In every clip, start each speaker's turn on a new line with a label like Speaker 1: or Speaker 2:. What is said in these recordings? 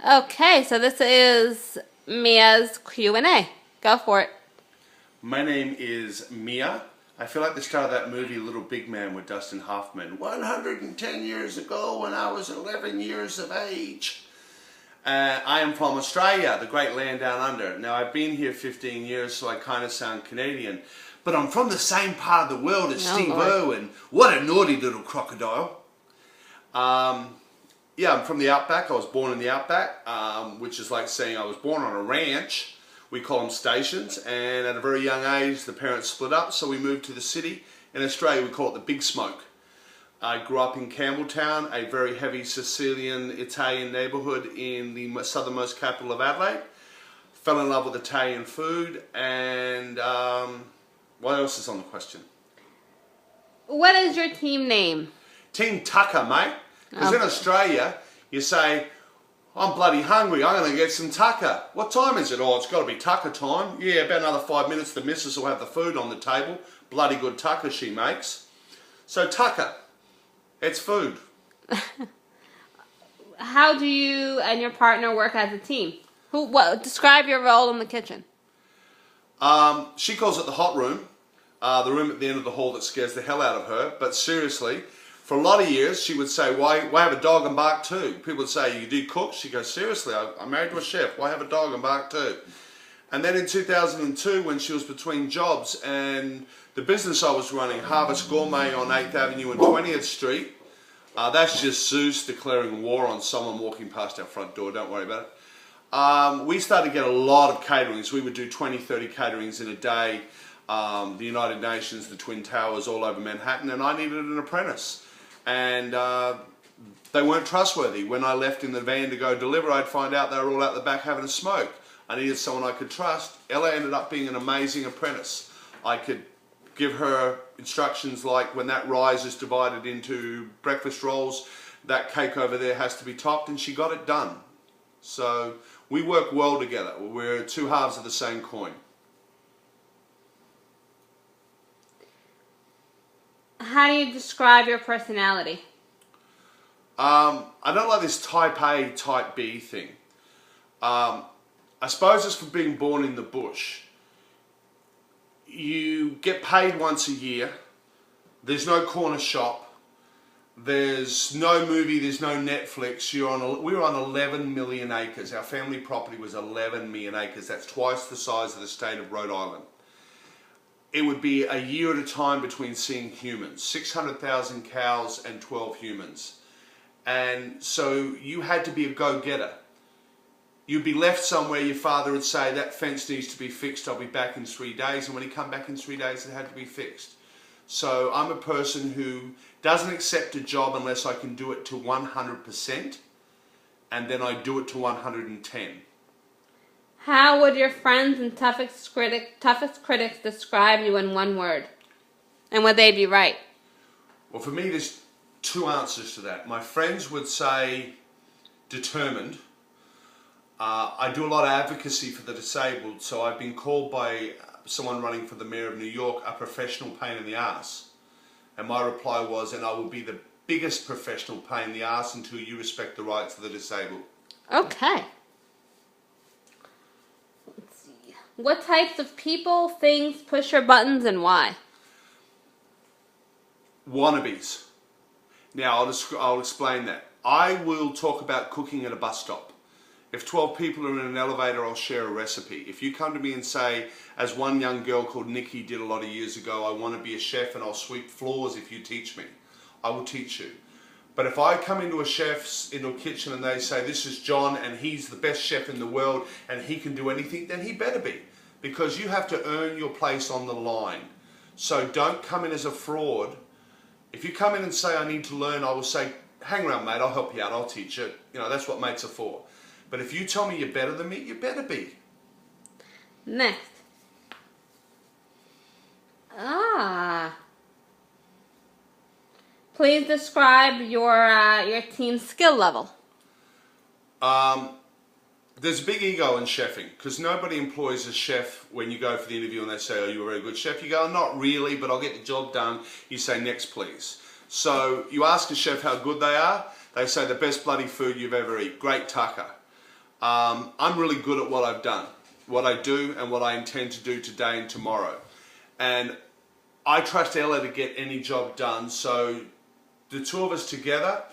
Speaker 1: Okay, so this is Mia's Q&A. Go for it.
Speaker 2: My name is Mia. I feel like the star of that movie Little Big Man with Dustin Hoffman. 110 years ago when I was 11 years of age. I am from Australia, the great land down under. Now I've been here 15 years, so I kind of sound Canadian. But I'm from the same part of the world as Steve Irwin. What a naughty little crocodile. Yeah, I'm from the outback. I was born in the outback, which is like saying I was born on a ranch. We call them stations, and at a very young age the parents split up, so we moved to the city. In Australia we call it the Big Smoke. I grew up in Campbelltown, a very heavy Sicilian Italian neighbourhood in the southernmost capital of Adelaide. Fell in love with Italian food, and what else is on the question?
Speaker 1: What is your team name?
Speaker 2: Team Tucker, mate. Because in Australia you say, I'm bloody hungry, I'm going to get some tucker. What time is it? Oh, it's got to be tucker time. Yeah, about another 5 minutes the missus will have the food on the table. Bloody good tucker she makes. So tucker, it's food.
Speaker 1: How do you and your partner work as a team? Describe your role in the kitchen.
Speaker 2: She calls it the hot room. The room at the end of the hall that scares the hell out of her. But seriously, for a lot of years, she would say, why have a dog and bark too? People would say, you do cook? She goes, seriously, I'm married to a chef. Why have a dog and bark too? And then in 2002, when she was between jobs and the business I was running, Harvest Gourmet on 8th Avenue and 20th Street, that's just Zeus declaring war on someone walking past our front door, don't worry about it. We started to get a lot of caterings. We would do 20, 30 caterings in a day. The United Nations, the Twin Towers, all over Manhattan, and I needed an apprentice. And they weren't trustworthy. When I left in the van to go deliver, I'd find out they were all out the back having a smoke. I needed someone I could trust. Ella ended up being an amazing apprentice. I could give her instructions like when that rise is divided into breakfast rolls, that cake over there has to be topped, and she got it done. So we work well together. We're two halves of the same coin.
Speaker 1: How do you describe your personality?
Speaker 2: I don't like this type A, type B thing. I suppose it's for being born in the bush. You get paid once a year. There's no corner shop. There's no movie. There's no Netflix. We were on 11 million acres. Our family property was 11 million acres. That's twice the size of the state of Rhode Island. It would be a year at a time between seeing humans. 600,000 cows and 12 humans. And so you had to be a go-getter. You'd be left somewhere, your father would say, that fence needs to be fixed, I'll be back in 3 days. And when he come back in 3 days, it had to be fixed. So I'm a person who doesn't accept a job unless I can do it to 100%. And then I do it to 110.
Speaker 1: How would your friends and toughest critics describe you in one word? And would they be right?
Speaker 2: Well, for me, there's two answers to that. My friends would say determined. I do a lot of advocacy for the disabled, so I've been called by someone running for the Mayor of New York a professional pain in the ass. And my reply was, and I will be the biggest professional pain in the ass until you respect the rights of the disabled.
Speaker 1: Okay. What types of people, things, push your buttons, and why?
Speaker 2: Wannabes. Now, I'll explain that. I will talk about cooking at a bus stop. If 12 people are in an elevator, I'll share a recipe. If you come to me and say, as one young girl called Nikki did a lot of years ago, I want to be a chef and I'll sweep floors if you teach me, I will teach you. But if I come into a kitchen and they say, this is John and he's the best chef in the world and he can do anything, then he better be. Because you have to earn your place on the line. So don't come in as a fraud. If you come in and say, I need to learn, I will say, hang around mate, I'll help you out, I'll teach you. You know, that's what mates are for. But if you tell me you're better than me, you better be.
Speaker 1: Next. Please describe your team's skill level.
Speaker 2: There's a big ego in chefing because nobody employs a chef when you go for the interview and they say, oh, you're a very good chef. You go, not really, but I'll get the job done. You say, next please. So you ask a chef how good they are. They say the best bloody food you've ever eaten. Great tucker. I'm really good at what I've done, what I do and what I intend to do today and tomorrow. And I trust Ella to get any job done. So the two of us together,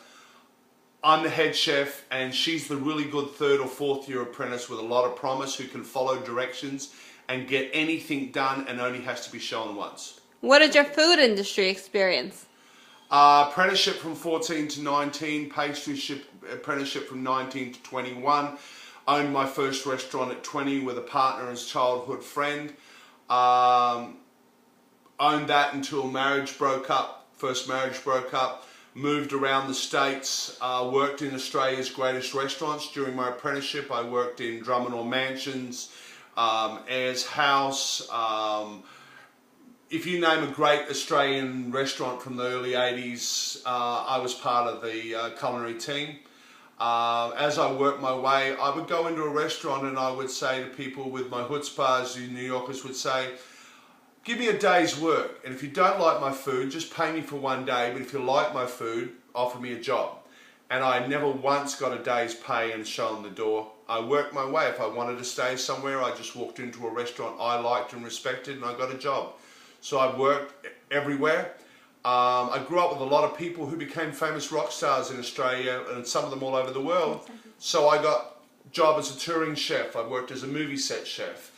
Speaker 2: I'm the head chef and she's the really good 3rd or 4th year apprentice with a lot of promise who can follow directions and get anything done and only has to be shown once.
Speaker 1: What is your food industry experience?
Speaker 2: Apprenticeship from 14 to 19, pastry apprenticeship from 19 to 21. Owned my first restaurant at 20 with a partner and childhood friend. Owned that until marriage broke up. First marriage broke up. Moved around the States. Worked in Australia's greatest restaurants during my apprenticeship. I worked in Drummond Mansions, Ayers House. If you name a great Australian restaurant from the early 80s, I was part of the culinary team. As I worked my way, I would go into a restaurant and I would say to people with my chutzpah, as the New Yorkers would say, give me a day's work, and if you don't like my food, just pay me for one day, but if you like my food, offer me a job. And I never once got a day's pay and shown the door. I worked my way. If I wanted to stay somewhere, I just walked into a restaurant I liked and respected and I got a job. So I've worked everywhere. I grew up with a lot of people who became famous rock stars in Australia and some of them all over the world. So I got a job as a touring chef. I worked as a movie set chef.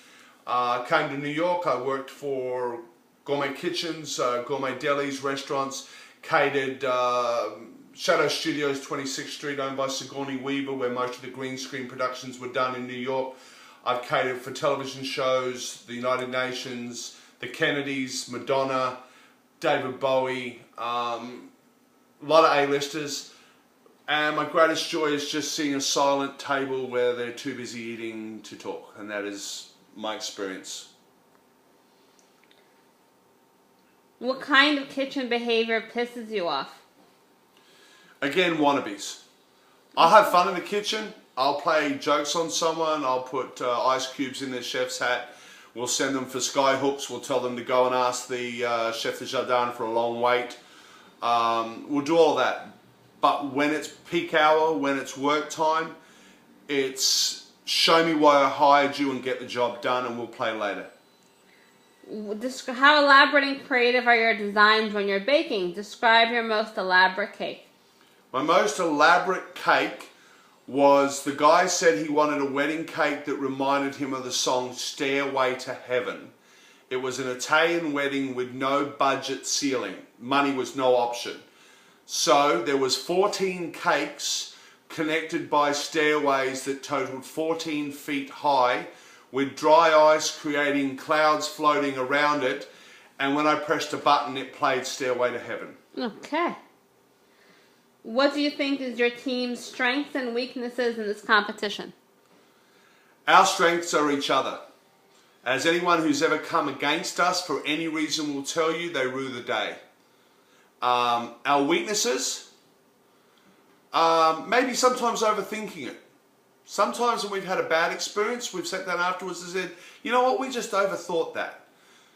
Speaker 2: Came to New York. I worked for gourmet kitchens, gourmet delis, restaurants, catered Shadow Studios, 26th Street, owned by Sigourney Weaver, where most of the green screen productions were done in New York. I've catered for television shows, the United Nations, the Kennedys, Madonna, David Bowie, a lot of A-listers. And my greatest joy is just seeing a silent table where they're too busy eating to talk. And that is my experience.
Speaker 1: What kind of kitchen behavior pisses you off?
Speaker 2: Again, wannabes. I'll have fun in the kitchen. I'll play jokes on someone. I'll put ice cubes in their chef's hat. We'll send them for sky hooks. We'll tell them to go and ask the chef de jardin for a long wait. We'll do all that. But when it's peak hour, when it's work time, it's show me why I hired you and get the job done and we'll play later.
Speaker 1: How elaborate and creative are your designs when you're baking? Describe your most elaborate cake.
Speaker 2: My most elaborate cake was, the guy said he wanted a wedding cake that reminded him of the song Stairway to Heaven. It was an Italian wedding with no budget ceiling. Money was no option. So there was 14 cakes connected by stairways that totaled 14 feet high, with dry ice creating clouds floating around it, and when I pressed a button it played Stairway to Heaven.
Speaker 1: Okay. What do you think is your team's strengths and weaknesses in this competition?
Speaker 2: Our strengths are each other. As anyone who's ever come against us for any reason will tell you, they rue the day. Our weaknesses, maybe sometimes overthinking it. Sometimes when we've had a bad experience, we've sat down afterwards and said, you know what, we just overthought that.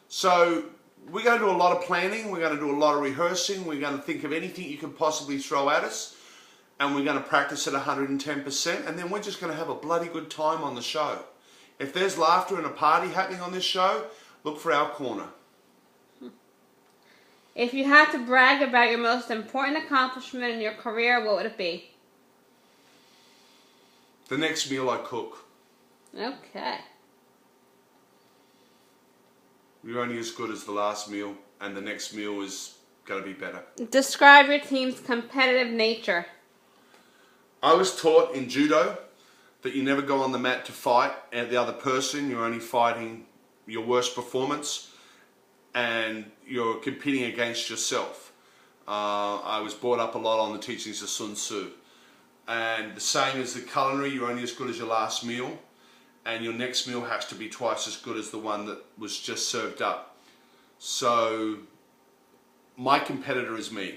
Speaker 2: So we're going to do a lot of planning, we're going to do a lot of rehearsing, we're going to think of anything you can possibly throw at us, and we're going to practice at 110%, and then we're just going to have a bloody good time on the show. If there's laughter and a party happening on this show, look for our corner.
Speaker 1: If you had to brag about your most important accomplishment in your career, what would it be?
Speaker 2: The next meal I cook.
Speaker 1: Okay.
Speaker 2: You're only as good as the last meal, and the next meal is going to be better.
Speaker 1: Describe your team's competitive nature.
Speaker 2: I was taught in judo that you never go on the mat to fight at the other person. You're only fighting your worst performance, and you're competing against yourself. I was brought up a lot on the teachings of Sun Tzu. And the same as the culinary, you're only as good as your last meal, and your next meal has to be twice as good as the one that was just served up. So my competitor is me.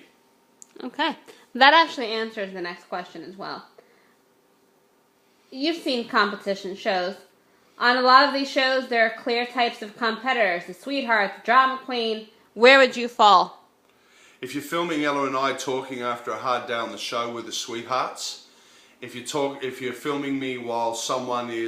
Speaker 1: Okay. That actually answers the next question as well. You've seen competition shows. On a lot of these shows, there are clear types of competitors. The sweetheart, the drama queen. Where would you fall?
Speaker 2: If you're filming Ella and I talking after a hard day on the show with the sweethearts, if you're filming me while someone is